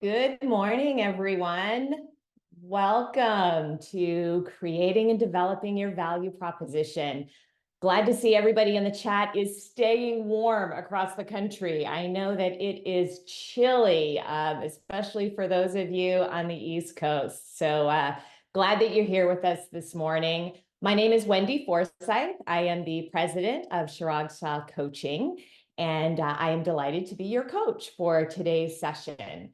Good morning, everyone. Welcome to Creating and Developing Your Value Proposition. Glad to see everybody in the chat is staying warm across the country. I know that it is chilly, especially for those of you on the East Coast. So glad that you're here with us this morning. My name is Wendy Forsyth. I am the president of Chirag Shah Coaching, and I am delighted to be your coach for today's session.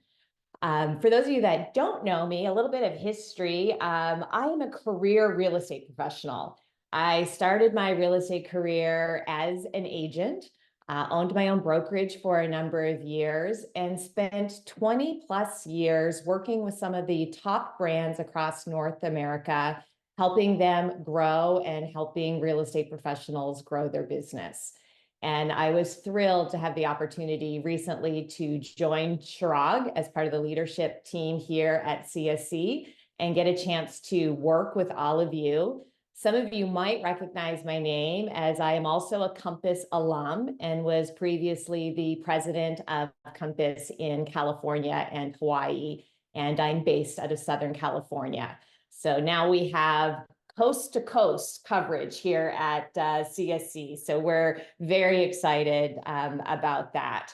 For those of you that don't know me, a little bit of history. I am a career real estate professional. I started my real estate career as an agent, owned my own brokerage for a number of years, and spent 20 plus years working with some of the top brands across North America, helping them grow and helping real estate professionals grow their business. And I was thrilled to have the opportunity recently to join Chirag as part of the leadership team here at CSC and get a chance to work with all of you. Some of you might recognize my name, as I am also a Compass alum and was previously the president of Compass in California and Hawaii, and I'm based out of Southern California. So now we have coast to coast coverage here at CSC. So we're very excited about that.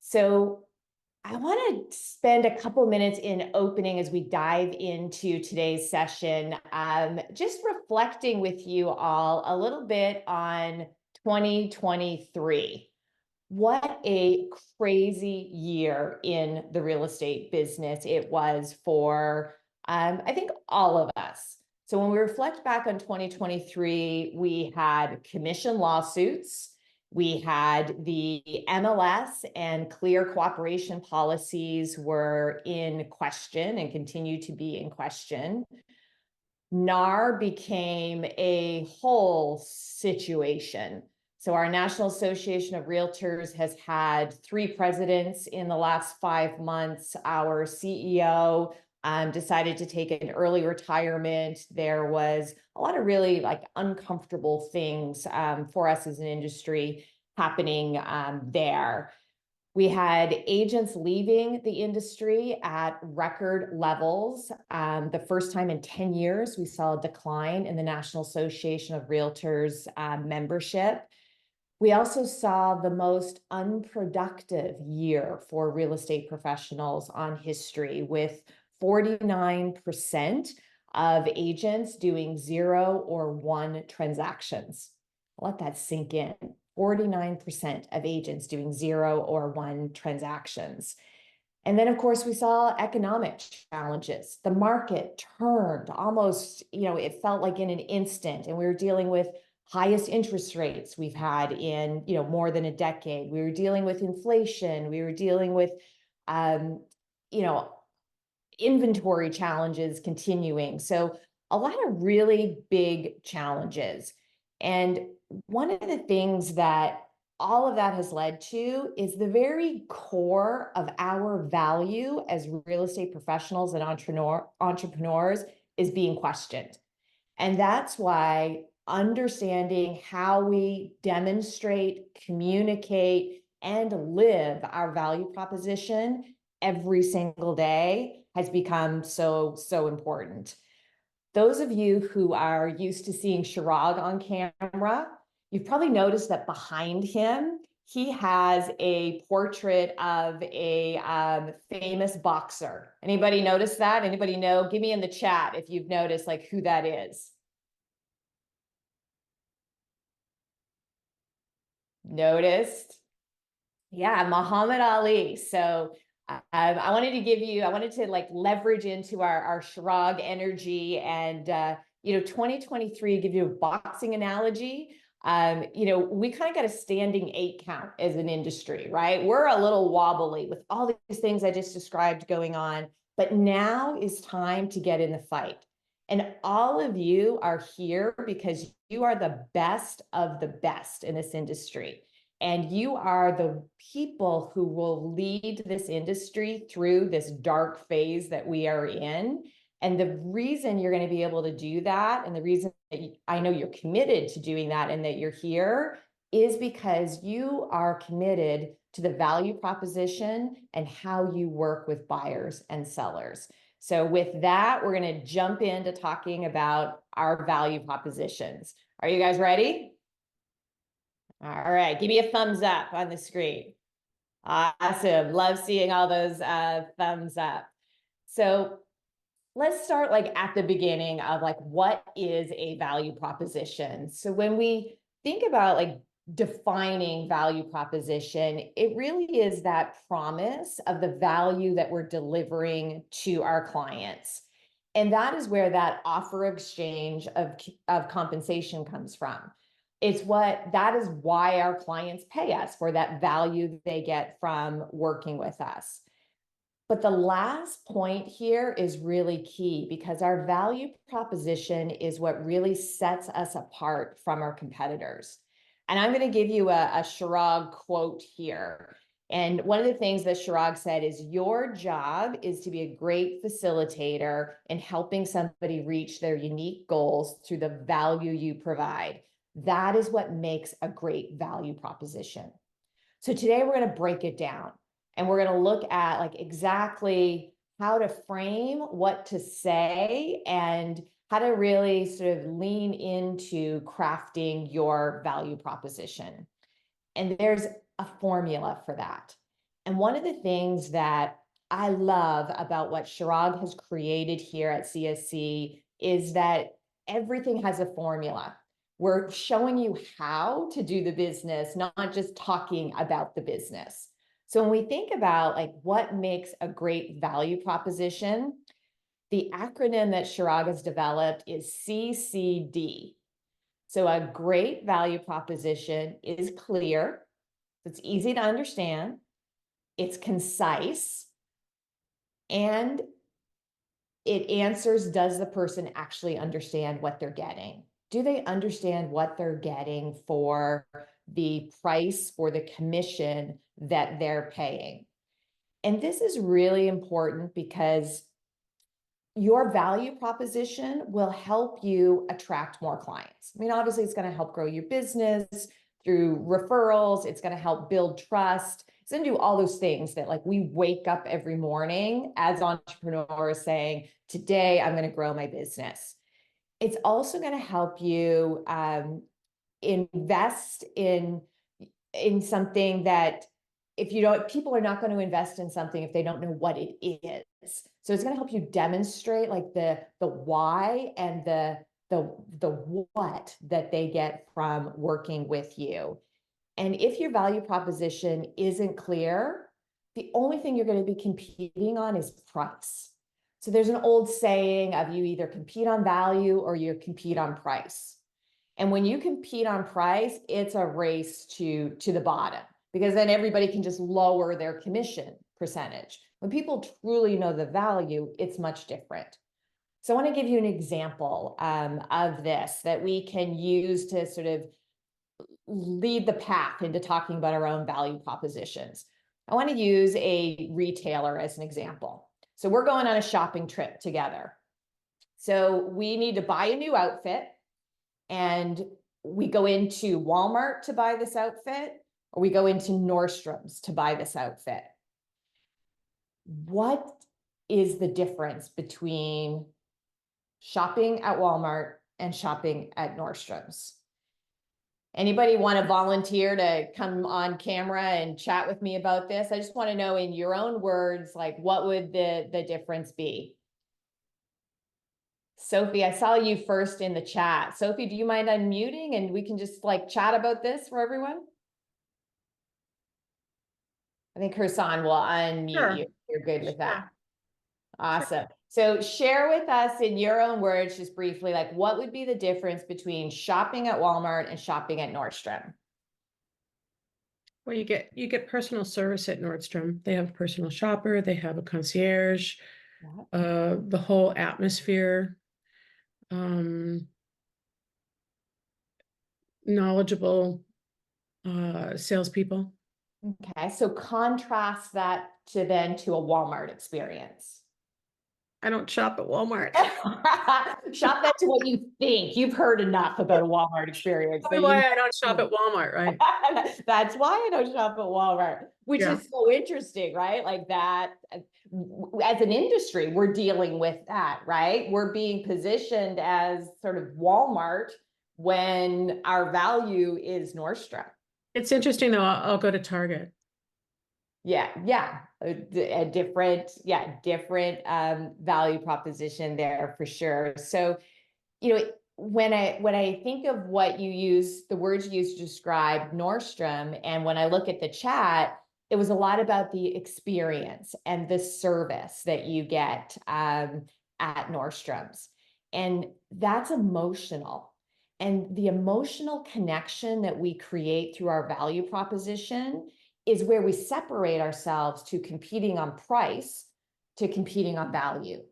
So I want to spend a couple minutes in opening as we dive into today's session, just reflecting with you all a little bit on 2023. What a crazy year in the real estate business it was for, I think, all of us. So when we reflect back on 2023, we had commission lawsuits, we had the MLS and clear cooperation policies were in question and continue to be in question. NAR became a whole situation. So our National Association of Realtors has had 3 presidents in the last 5 months. Our CEO decided to take an early retirement. There was a lot of really uncomfortable things for us as an industry happening there. We had agents leaving the industry at record levels. The first time in 10 years, we saw a decline in the National Association of Realtors membership. We also saw the most unproductive year for real estate professionals on history, with 49% of agents doing 0 or 1 transactions. Let that sink in. 49% of agents doing 0 or 1 transactions. And then, of course, we saw economic challenges. The market turned almost, it felt like in an instant, and we were dealing with highest interest rates we've had in, more than a decade. We were dealing with inflation. We were dealing with, inventory challenges continuing. So a lot of really big challenges. And one of the things that all of that has led to is the very core of our value as real estate professionals and entrepreneurs is being questioned. And that's why understanding how we demonstrate, communicate, and live our value proposition every single day has become so important. Those of you who are used to seeing Chirag on camera, you've probably noticed that behind him, he has a portrait of a famous boxer. Anybody notice that? Anybody know? Give me in the chat if you've noticed who that is. Noticed? Yeah, Muhammad Ali. So I wanted to leverage into our Chirag energy and, 2023, give you a boxing analogy. We kind of got a standing 8 count as an industry, right? We're a little wobbly with all these things I just described going on, but now is time to get in the fight. And all of you are here because you are the best of the best in this industry. And you are the people who will lead this industry through this dark phase that we are in. And the reason you're going to be able to do that, and the reason that I know you're committed to doing that and that you're here, is because you are committed to the value proposition and how you work with buyers and sellers. So with that, we're going to jump into talking about our value propositions. Are you guys ready? All right, give me a thumbs up on the screen. Awesome. Love seeing all those thumbs up. So let's start like at the beginning of like, what is a value proposition? So when we think about like defining value proposition, it really is that promise of the value that we're delivering to our clients. And that is where that offer exchange of compensation comes from. That is why our clients pay us for that value they get from working with us. But the last point here is really key because our value proposition is what really sets us apart from our competitors. And I'm going to give you a Chirag quote here. And one of the things that Chirag said is, your job is to be a great facilitator in helping somebody reach their unique goals through the value you provide. That is what makes a great value proposition. So today we're going to break it down. And we're going to look at like exactly how to frame what to say and how to really sort of lean into crafting your value proposition. And there's a formula for that. And one of the things that I love about what Chirag has created here at CSC is that everything has a formula. We're showing you how to do the business, not just talking about the business. So when we think about like what makes a great value proposition, the acronym that Chirag has developed is CCD. So a great value proposition is clear, it's easy to understand, it's concise, and it answers, does the person actually understand what they're getting? Do they understand what they're getting for the price or the commission that they're paying? And this is really important because your value proposition will help you attract more clients. I mean, obviously, it's going to help grow your business through referrals. It's going to help build trust. It's going to do all those things that like we wake up every morning as entrepreneurs saying, today I'm going to grow my business. It's also going to help you invest in something that if you don't, people are not going to invest in something if they don't know what it is. So it's going to help you demonstrate like the why and the what that they get from working with you. And if your value proposition isn't clear, the only thing you're going to be competing on is price. So there's an old saying of you either compete on value or you compete on price. And when you compete on price, it's a race to the bottom because then everybody can just lower their commission percentage. When people truly know the value, it's much different. So I want to give you an example of this that we can use to sort of lead the path into talking about our own value propositions. I want to use a retailer as an example. So we're going on a shopping trip together. So we need to buy a new outfit and we go into Walmart to buy this outfit or we go into Nordstrom's to buy this outfit. What is the difference between shopping at Walmart and shopping at Nordstrom's? Anybody want to volunteer to come on camera and chat with me about this? I just want to know in your own words, like what would the difference be? Sophie, I saw you first in the chat. Sophie, do you mind unmuting and we can just like chat about this for everyone? I think Hersan will unmute Sure. you. You're good with that. Sure. Awesome. So share with us in your own words, just briefly, like what would be the difference between shopping at Walmart and shopping at Nordstrom? Well, you get personal service at Nordstrom. They have a personal shopper, they have a concierge, the whole atmosphere, knowledgeable salespeople. Okay, so contrast that to a Walmart experience. I don't shop at Walmart. Shop that to what you think. You've heard enough about a Walmart experience that Probably you why I don't shop at Walmart, right? That's why I don't shop at Walmart, which Yeah. is so interesting, right? Like that, as an industry, we're dealing with that, right? We're being positioned as sort of Walmart when our value is Nordstrom. It's interesting though. I'll go to Target. Yeah, a different, different value proposition there for sure. So, when I think of what you use, the words you used to describe Nordstrom, and when I look at the chat, it was a lot about the experience and the service that you get at Nordstrom's. And that's emotional. And the emotional connection that we create through our value proposition is where we separate ourselves to competing on price to competing on value.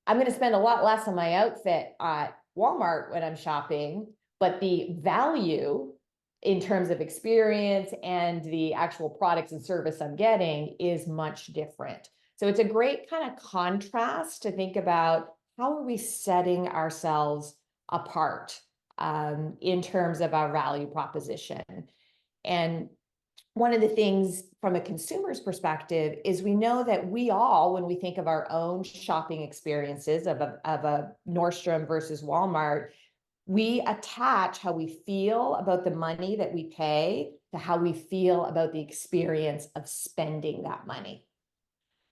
I'm going to spend a lot less on my outfit at Walmart when I'm shopping, but the value in terms of experience and the actual products and service I'm getting is much different. So it's a great kind of contrast to think about how are we setting ourselves apart in terms of our value proposition. And one of the things from a consumer's perspective is we know that we all, when we think of our own shopping experiences of a Nordstrom versus Walmart, we attach how we feel about the money that we pay to how we feel about the experience of spending that money.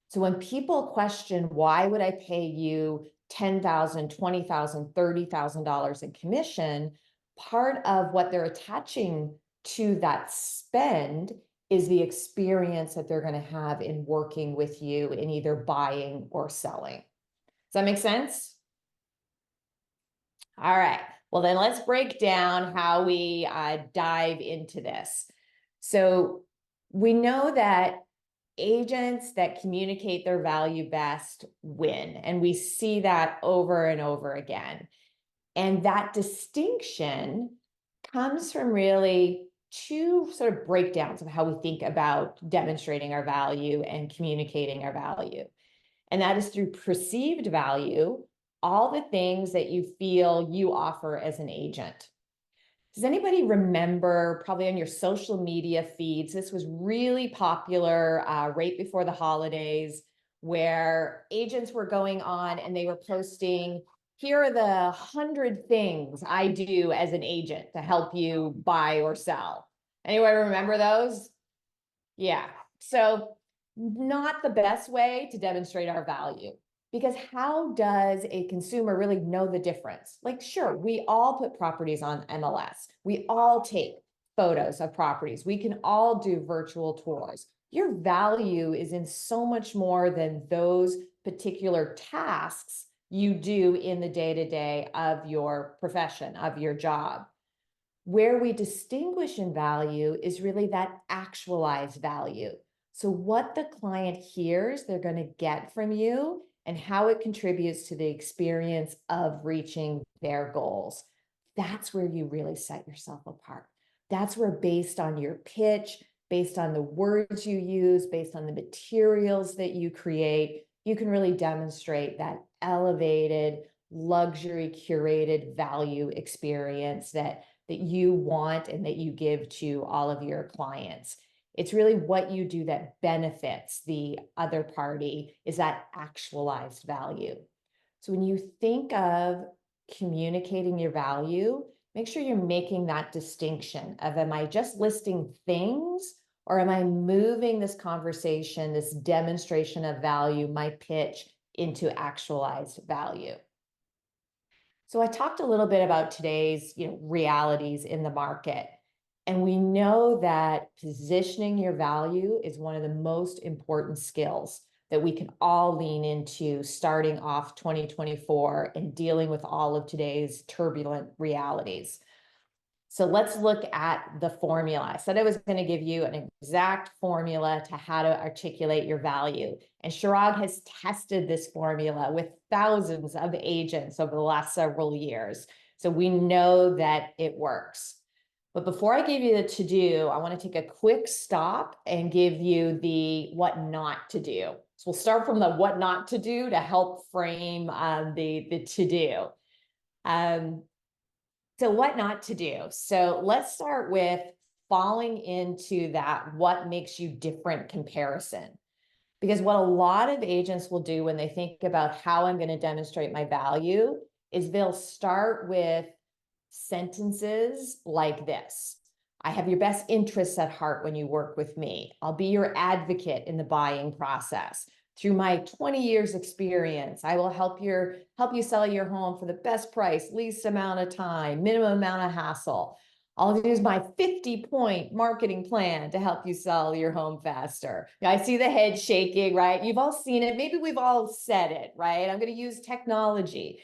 So when people question, why would I pay you $10,000, $20,000, $30,000 in commission, part of what they're attaching to that spend is the experience that they're going to have in working with you in either buying or selling. Does that make sense? All right. Well, then let's break down how we dive into this. So we know that agents that communicate their value best win, and we see that over and over again. And that distinction comes from really two sort of breakdowns of how we think about demonstrating our value and communicating our value. And that is through perceived value, all the things that you feel you offer as an agent. Does anybody remember, probably on your social media feeds, this was really popular right before the holidays, where agents were going on and they were posting, here are the 100 things I do as an agent to help you buy or sell. Anyone remember those? Yeah. So not the best way to demonstrate our value, because how does a consumer really know the difference? Like, sure, we all put properties on MLS. We all take photos of properties. We can all do virtual tours. Your value is in so much more than those particular tasks you do in the day-to-day of your profession, of your job. Where we distinguish in value is really that actualized value. So what the client hears they're going to get from you and how it contributes to the experience of reaching their goals. That's where you really set yourself apart. That's where, based on your pitch, based on the words you use, based on the materials that you create, you can really demonstrate that elevated, luxury, curated value experience that you want and that you give to all of your clients. It's really what you do that benefits the other party, is that actualized value. So when you think of communicating your value, make sure you're making that distinction of, am I just listing things, or am I moving this conversation, this demonstration of value, my pitch, into actualized value? So I talked a little bit about today's, realities in the market. And we know that positioning your value is one of the most important skills that we can all lean into starting off 2024 and dealing with all of today's turbulent realities. So let's look at the formula. I said I was going to give you an exact formula to how to articulate your value. And Chirag has tested this formula with thousands of agents over the last several years. So we know that it works. But before I give you the to-do, I want to take a quick stop and give you the what not to do. So we'll start from the what not to do to help frame the to-do. So what not to do. So let's start with falling into that what makes you different comparison. Because what a lot of agents will do when they think about how I'm going to demonstrate my value is they'll start with sentences like this. I have your best interests at heart when you work with me. I'll be your advocate in the buying process. Through my 20 years experience, I will help you sell your home for the best price, least amount of time, minimum amount of hassle. I'll use my 50-point marketing plan to help you sell your home faster. I see the head shaking, right? You've all seen it. Maybe we've all said it, right? I'm going to use technology.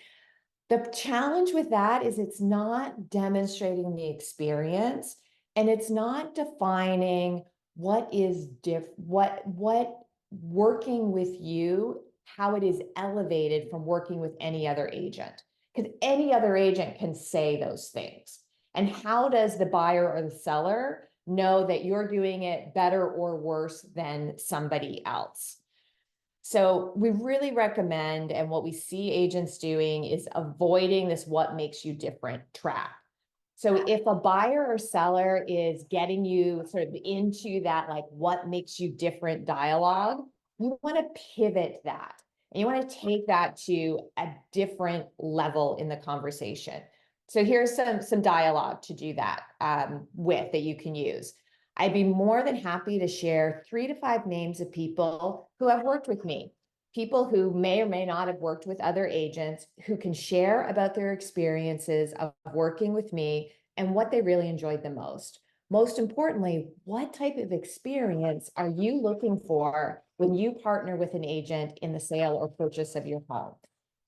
The challenge with that is it's not demonstrating the experience, and it's not defining what is what working with you, how it is elevated from working with any other agent. Because any other agent can say those things. And how does the buyer or the seller know that you're doing it better or worse than somebody else? So we really recommend, and what we see agents doing is avoiding this what makes you different trap. So if a buyer or seller is getting you sort of into that, like what makes you different dialogue, you want to pivot that. And you want to take that to a different level in the conversation. So here's some dialogue to do that with that you can use. I'd be more than happy to share 3 to 5 names of people who have worked with me, people who may or may not have worked with other agents, who can share about their experiences of working with me and what they really enjoyed the most. Most importantly, what type of experience are you looking for when you partner with an agent in the sale or purchase of your home?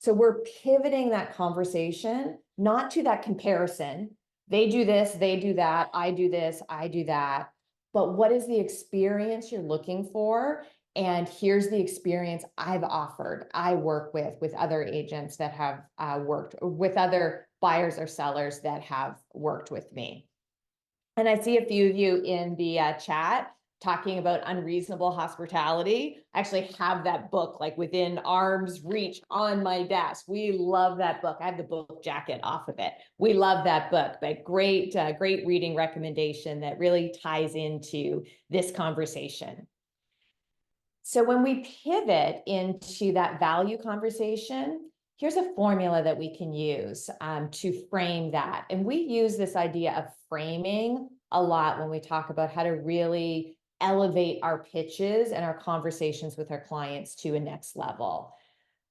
So we're pivoting that conversation, not to that comparison. They do this, they do that, I do this, I do that. But what is the experience you're looking for? And here's the experience I've offered. I work with other agents that have worked with other buyers or sellers that have worked with me. And I see a few of you in the chat talking about unreasonable hospitality. I actually have that book like within arm's reach on my desk. We love that book. I have the book jacket off of it. We love that book, but great reading recommendation that really ties into this conversation. So when we pivot into that value conversation, here's a formula that we can use to frame that. And we use this idea of framing a lot when we talk about how to really elevate our pitches and our conversations with our clients to a next level.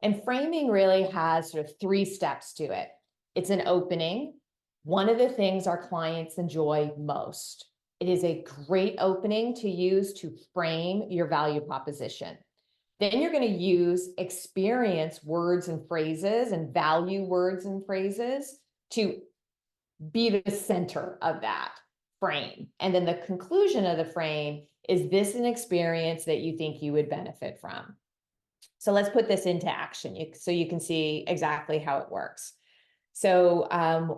And framing really has sort of 3 steps to it. It's an opening. One of the things our clients enjoy most. It is a great opening to use to frame your value proposition. Then you're going to use experience words and phrases and value words and phrases to be the center of that frame. And then the conclusion of the frame is this an experience that you think you would benefit from? So let's put this into action so you can see exactly how it works. So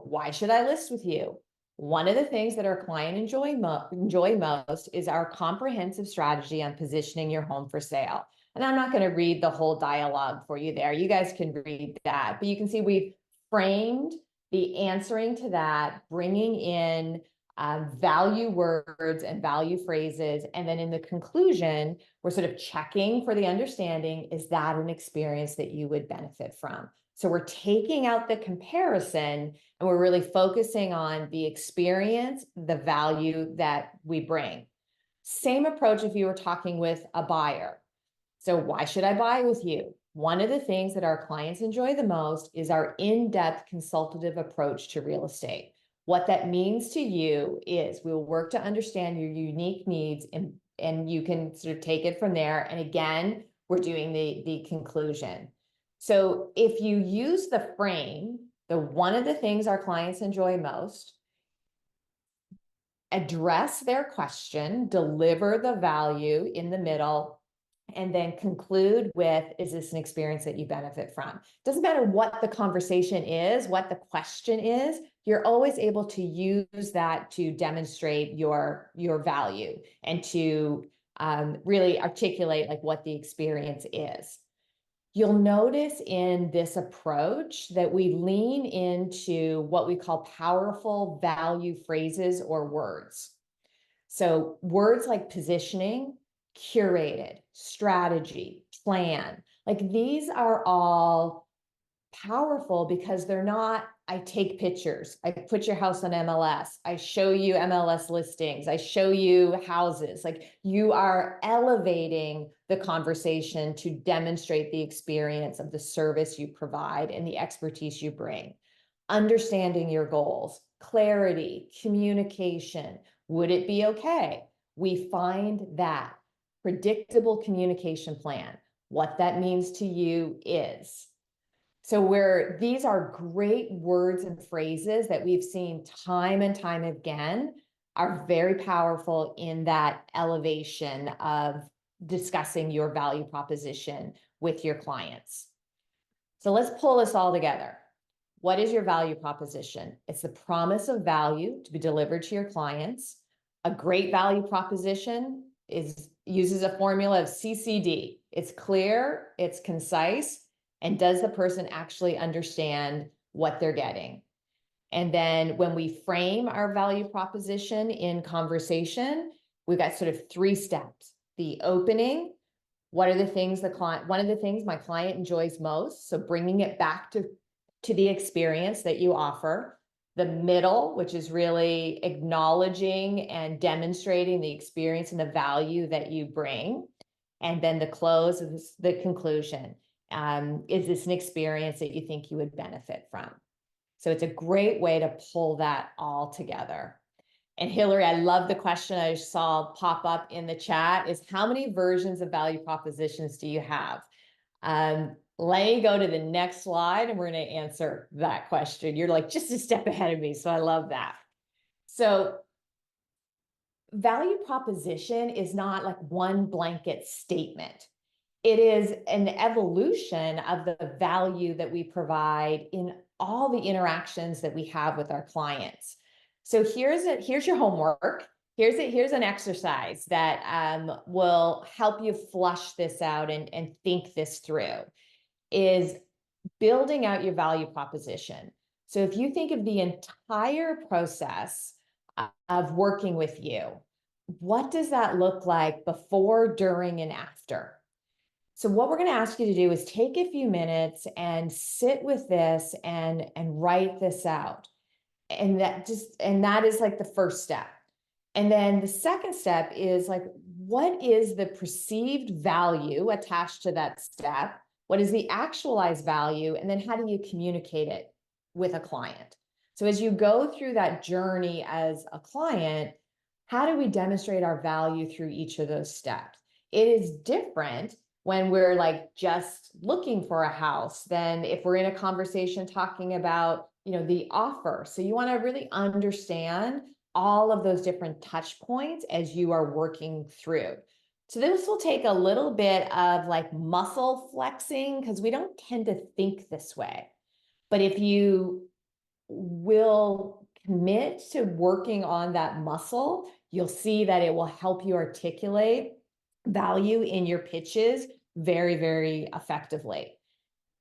why should I list with you? One of the things that our client enjoy most is our comprehensive strategy on positioning your home for sale. And I'm not going to read the whole dialogue for you there. You guys can read that. But you can see we've framed the answering to that, bringing in value words and value phrases. And then in the conclusion, we're sort of checking for the understanding, is that an experience that you would benefit from? So we're taking out the comparison and we're really focusing on the experience, the value that we bring. Same approach if you were talking with a buyer. So why should I buy with you? One of the things that our clients enjoy the most is our in-depth consultative approach to real estate. What that means to you is we will work to understand your unique needs and you can sort of take it from there. And again, we're doing the conclusion. So if you use the frame, the one of the things our clients enjoy most, address their question, deliver the value in the middle, and then conclude with, is this an experience that you benefit from? Doesn't matter what the conversation is, what the question is, you're always able to use that to demonstrate your value and to really articulate like what the experience is. You'll notice in this approach that we lean into what we call powerful value phrases or words. So words like positioning, curated, strategy, plan, like these are all powerful because they're not, I take pictures, I put your house on MLS, I show you MLS listings, I show you houses. Like you are elevating the conversation to demonstrate the experience of the service you provide and the expertise you bring. Understanding your goals, clarity, communication. Would it be okay? We find that predictable communication plan. What that means to you is. So these are great words and phrases that we've seen time and time again are very powerful in that elevation of discussing your value proposition with your clients. So let's pull this all together. What is your value proposition? It's the promise of value to be delivered to your clients. A great value proposition uses a formula of CCD. It's clear, it's concise, and does the person actually understand what they're getting? And then when we frame our value proposition in conversation, we've got sort of 3 steps. The opening, what are the things one of the things my client enjoys most? So bringing it back to the experience that you offer. The middle, which is really acknowledging and demonstrating the experience and the value that you bring. And then the close is the conclusion. Is this an experience that you think you would benefit from? So it's a great way to pull that all together. And Hillary, I love the question I saw pop up in the chat is how many versions of value propositions do you have? Let me go to the next slide and we're going to answer that question. You're like just a step ahead of me, so I love that. So value proposition is not like one blanket statement. It is an evolution of the value that we provide in all the interactions that we have with our clients. So here's your homework. Here's an exercise that will help you flush this out and think this through, is building out your value proposition. So if you think of the entire process of working with you, what does that look like before, during, and after? So what we're going to ask you to do is take a few minutes and sit with this and write this out. And that is like the first step. And then the second step is like, what is the perceived value attached to that step? What is the actualized value? And then how do you communicate it with a client? So as you go through that journey as a client, how do we demonstrate our value through each of those steps? It is different when we're like just looking for a house than if we're in a conversation talking about, the offer. So you want to really understand all of those different touch points as you are working through. So this will take a little bit of like muscle flexing because we don't tend to think this way. But if you will commit to working on that muscle, you'll see that it will help you articulate value in your pitches very, very effectively.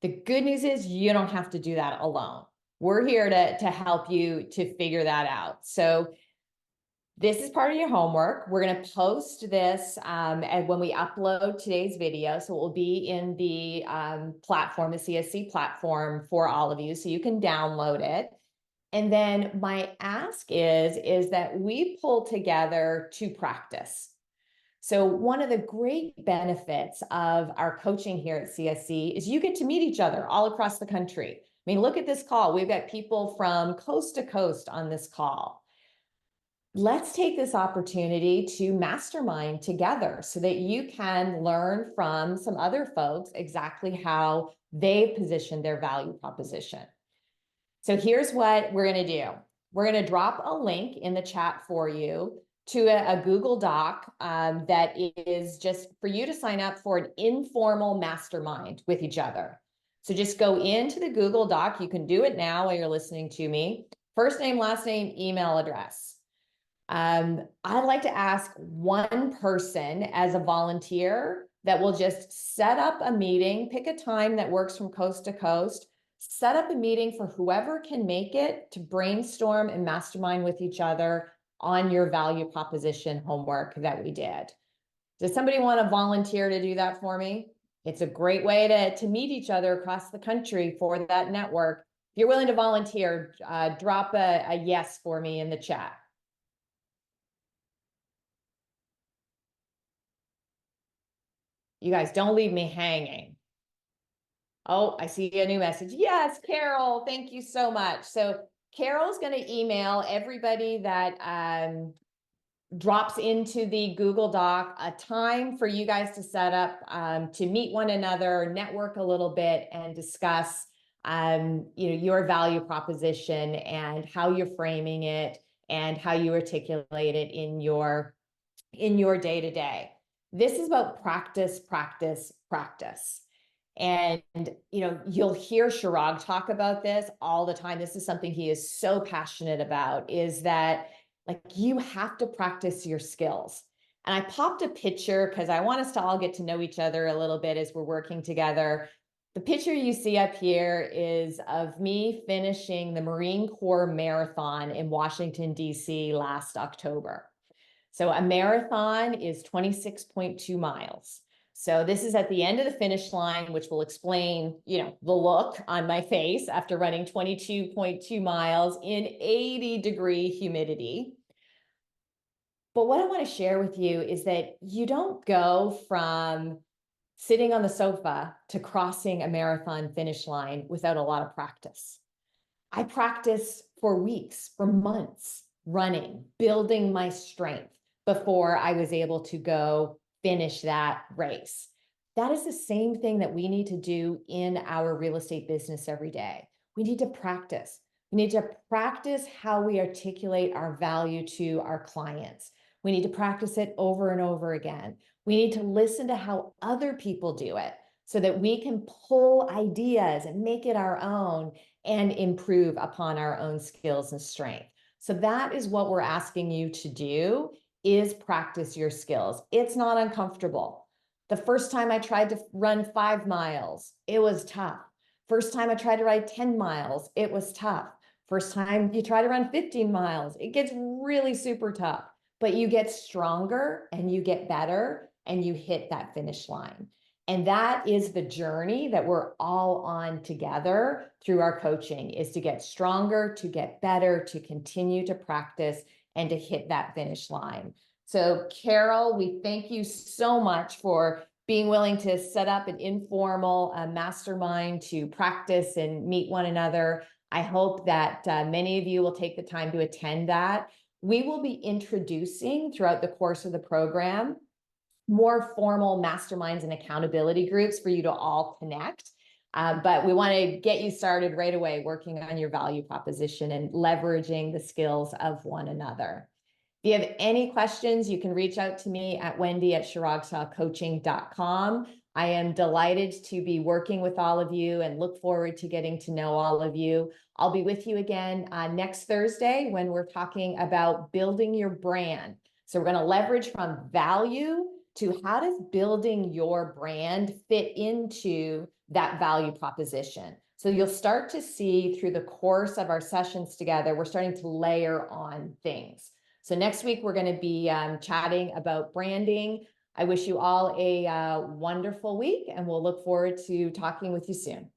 The good news is you don't have to do that alone. We're here to help you to figure that out. So this is part of your homework. We're going to post this and when we upload today's video. So it will be in the platform, the CSC platform for all of you. So you can download it. And then my ask is that we pull together to practice. So one of the great benefits of our coaching here at CSC is you get to meet each other all across the country. I mean, look at this call. We've got people from coast to coast on this call. Let's take this opportunity to mastermind together so that you can learn from some other folks exactly how they position their value proposition. So here's what we're going to do. We're going to drop a link in the chat for you to a Google Doc that is just for you to sign up for an informal mastermind with each other. So just go into the Google Doc. You can do it now while you're listening to me. First name, last name, email address. I'd like to ask one person as a volunteer that will just set up a meeting, pick a time that works from coast to coast, set up a meeting for whoever can make it to brainstorm and mastermind with each other on your value proposition homework that we did. Does somebody want to volunteer to do that for me? It's a great way to meet each other across the country for that network. If you're willing to volunteer, drop a yes for me in the chat. You guys don't leave me hanging. Oh, I see a new message. Yes, Carol, thank you so much. So Carol's going to email everybody that drops into the Google Doc a time for you guys to set up to meet one another, network a little bit, and discuss your value proposition and how you're framing it and how you articulate it in your day-to-day. This is about practice, practice, practice. And, you'll hear Chirag talk about this all the time. This is something he is so passionate about, is that like you have to practice your skills. And I popped a picture because I want us to all get to know each other a little bit as we're working together. The picture you see up here is of me finishing the Marine Corps Marathon in Washington, D.C. last October. So a marathon is 26.2 miles. So this is at the end of the finish line, which will explain, the look on my face after running 22.2 miles in 80-degree humidity. But what I want to share with you is that you don't go from sitting on the sofa to crossing a marathon finish line without a lot of practice. I practiced for weeks, for months, running, building my strength before I was able to go finish that race. That is the same thing that we need to do in our real estate business every day. We need to practice. We need to practice how we articulate our value to our clients. We need to practice it over and over again. We need to listen to how other people do it so that we can pull ideas and make it our own and improve upon our own skills and strength. So that is what we're asking you to do, is practice your skills. It's not uncomfortable. The first time I tried to run 5 miles, it was tough. First time I tried to ride 10 miles, it was tough. First time you try to run 15 miles, it gets really super tough, but you get stronger and you get better and you hit that finish line. And that is the journey that we're all on together through our coaching, is to get stronger, to get better, to continue to practice, and to hit that finish line. So Carol, we thank you so much for being willing to set up an informal mastermind to practice and meet one another. I hope that many of you will take the time to attend that. We will be introducing throughout the course of the program more formal masterminds and accountability groups for you to all connect. But we want to get you started right away working on your value proposition and leveraging the skills of one another. If you have any questions, you can reach out to me at wendy@chiragshawcoaching.com. I am delighted to be working with all of you and look forward to getting to know all of you. I'll be with you again next Thursday when we're talking about building your brand. So we're going to leverage from value to how does building your brand fit into that value proposition. So you'll start to see through the course of our sessions together, we're starting to layer on things. So next week, we're going to be chatting about branding. I wish you all a wonderful week, and we'll look forward to talking with you soon.